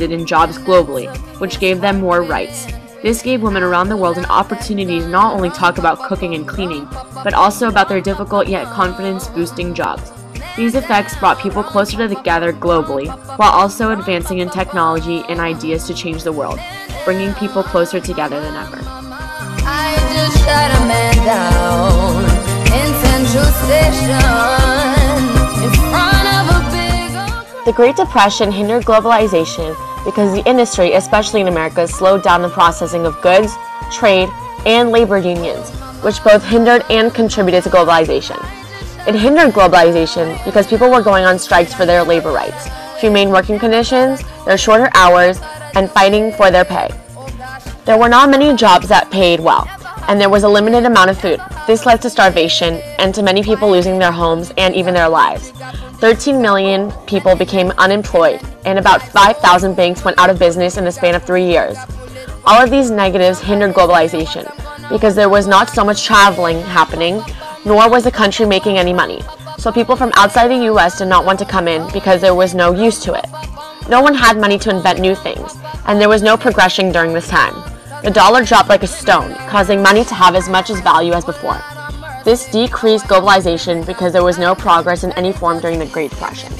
accepted in jobs globally, which gave them more rights. This gave women around the world an opportunity to not only talk about cooking and cleaning, but also about their difficult yet confidence-boosting jobs. These effects brought people closer together globally, while also advancing in technology and ideas to change the world, bringing people closer together than ever. I just shot a man down in Central Station in front of a big... The Great Depression hindered globalization because the industry, especially in America, slowed down the processing of goods, trade, and labor unions, which both hindered and contributed to globalization. It hindered globalization because people were going on strikes for their labor rights, humane working conditions, their shorter hours, and fighting for their pay. There were not many jobs that paid well, and there was a limited amount of food. This led to starvation and to many people losing their homes and even their lives. 13 million people became unemployed, and about 5,000 banks went out of business in the span of 3 years. All of these negatives hindered globalization because there was not so much traveling happening, nor was the country making any money. So people from outside the US did not want to come in because there was no use to it. No one had money to invent new things, and there was no progression during this time. The dollar dropped like a stone, causing money to have as much as value as before. This decreased globalization because there was no progress in any form during the Great Depression.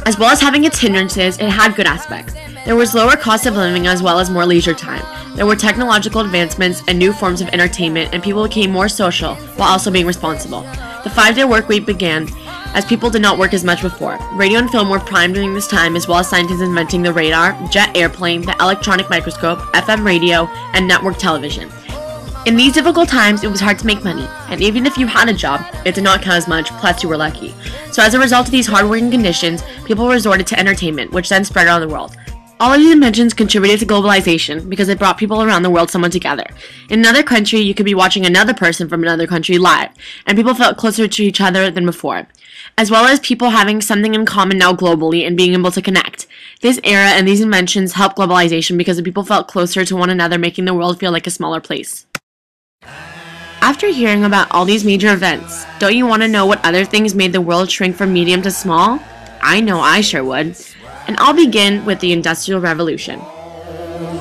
As well as having its hindrances, it had good aspects. There was lower cost of living as well as more leisure time. There were technological advancements and new forms of entertainment, and people became more social while also being responsible. The 5-day work week began as people did not work as much before. Radio and film were prime during this time, as well as scientists inventing the radar, jet airplane, the electronic microscope, FM radio, and network television. In these difficult times, it was hard to make money, and even if you had a job, it did not count as much, plus you were lucky. So as a result of these hard-working conditions, people resorted to entertainment, which then spread around the world. All of these inventions contributed to globalization because it brought people around the world somewhat together. In another country, you could be watching another person from another country live, and people felt closer to each other than before, as well as people having something in common now globally and being able to connect. This era and these inventions helped globalization because the people felt closer to one another, making the world feel like a smaller place. After hearing about all these major events, don't you want to know what other things made the world shrink from medium to small? I know I sure would. And I'll begin with the Industrial Revolution.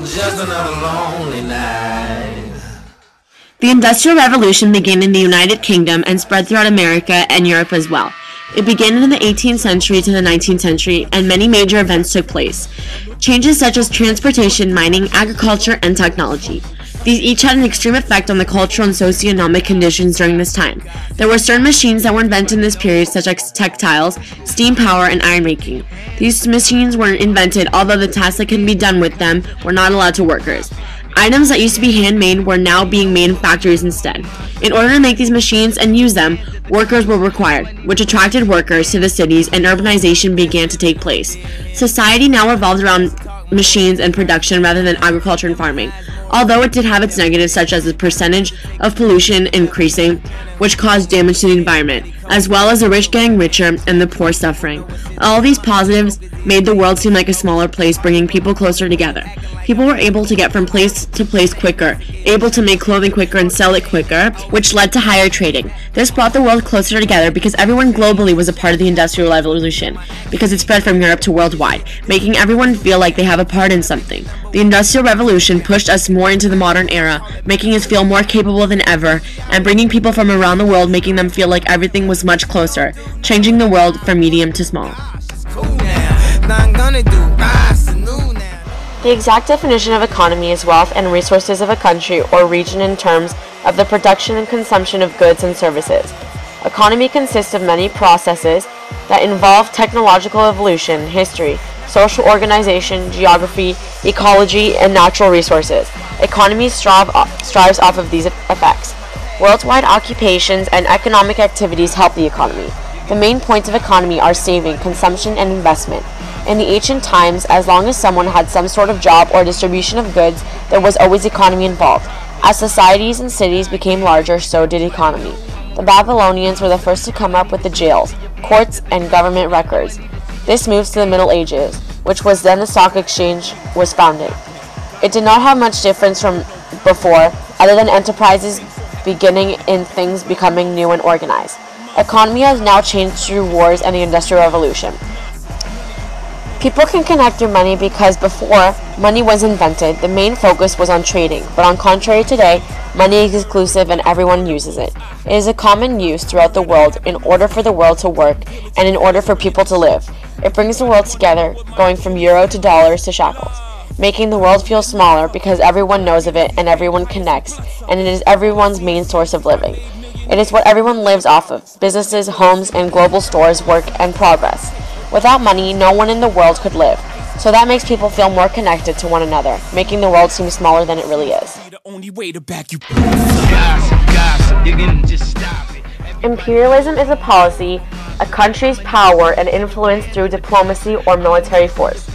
Just another lonely night. The Industrial Revolution began in the United Kingdom and spread throughout America and Europe as well. It began in the 18th century to the 19th century, and many major events took place. Changes such as transportation, mining, agriculture, and technology. These each had an extreme effect on the cultural and socioeconomic conditions during this time. There were certain machines that were invented in this period, such as textiles, steam power, and iron making. These machines were invented, although the tasks that could be done with them were not allowed to workers. Items that used to be handmade were now being made in factories instead. In order to make these machines and use them, workers were required, which attracted workers to the cities, and urbanization began to take place. Society now revolved around machines and production rather than agriculture and farming, although it did have its negatives, such as the percentage of pollution increasing, which caused damage to the environment, as well as the rich getting richer and the poor suffering. All these positives made the world seem like a smaller place, bringing people closer together. People were able to get from place to place quicker, able to make clothing quicker and sell it quicker, which led to higher trading. This brought the world closer together because everyone globally was a part of the Industrial Revolution, because it spread from Europe to worldwide, making everyone feel like they have a part in something. The Industrial Revolution pushed us more into the modern era, making us feel more capable than ever, and bringing people from around the world, making them feel like everything was much closer, changing the world from medium to small. The exact definition of economy is wealth and resources of a country or region in terms of the production and consumption of goods and services. Economy consists of many processes that involve technological evolution, history, social organization, geography, ecology, and natural resources. Economy strives off of these effects. Worldwide occupations and economic activities help the economy. The main points of economy are saving, consumption, and investment. In the ancient times, as long as someone had some sort of job or distribution of goods, there was always economy involved. As societies and cities became larger, so did economy. The Babylonians were the first to come up with the jails, courts, and government records. This moves to the Middle Ages, which was then the stock exchange was founded. It did not have much difference from before, other than enterprises beginning and things becoming new and organized. Economy has now changed through wars and the Industrial Revolution. People can connect through money because before money was invented, the main focus was on trading, but on contrary today, money is exclusive and everyone uses it. It is a common use throughout the world in order for the world to work and in order for people to live. It brings the world together, going from euro to dollars to shekels, making the world feel smaller because everyone knows of it and everyone connects, and it is everyone's main source of living. It is what everyone lives off of. Businesses, homes, and global stores work and progress. Without money, no one in the world could live. So that makes people feel more connected to one another, making the world seem smaller than it really is. Imperialism is a policy, a country's power and influence through diplomacy or military force.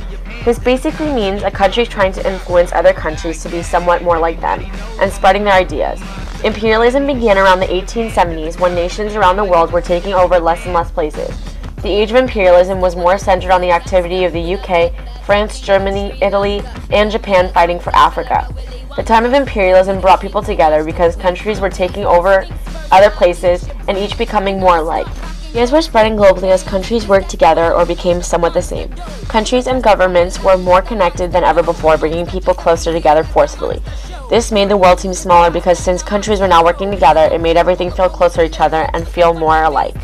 This basically means a country trying to influence other countries to be somewhat more like them and spreading their ideas. Imperialism began around the 1870s when nations around the world were taking over less and less places. The age of imperialism was more centered on the activity of the UK, France, Germany, Italy, and Japan fighting for Africa. The time of imperialism brought people together because countries were taking over other places and each becoming more alike. Ideas were spreading globally as countries worked together or became somewhat the same. Countries and governments were more connected than ever before, bringing people closer together forcefully. This made the world seem smaller because since countries were now working together, it made everything feel closer to each other and feel more alike.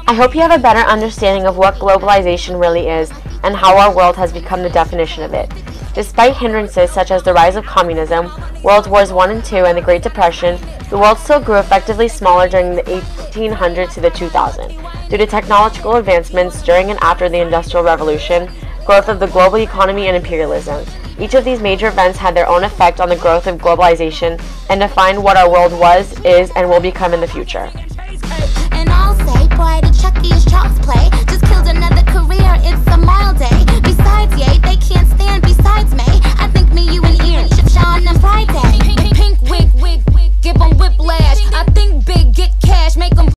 I hope you have a better understanding of what globalization really is and how our world has become the definition of it. Despite hindrances such as the rise of communism, World Wars I and II, and the Great Depression, the world still grew effectively smaller during the 1800s to the 2000s. Due to technological advancements during and after the Industrial Revolution, growth of the global economy and imperialism. Each of these major events had their own effect on the growth of globalization and defined what our world was, is, and will become in the future.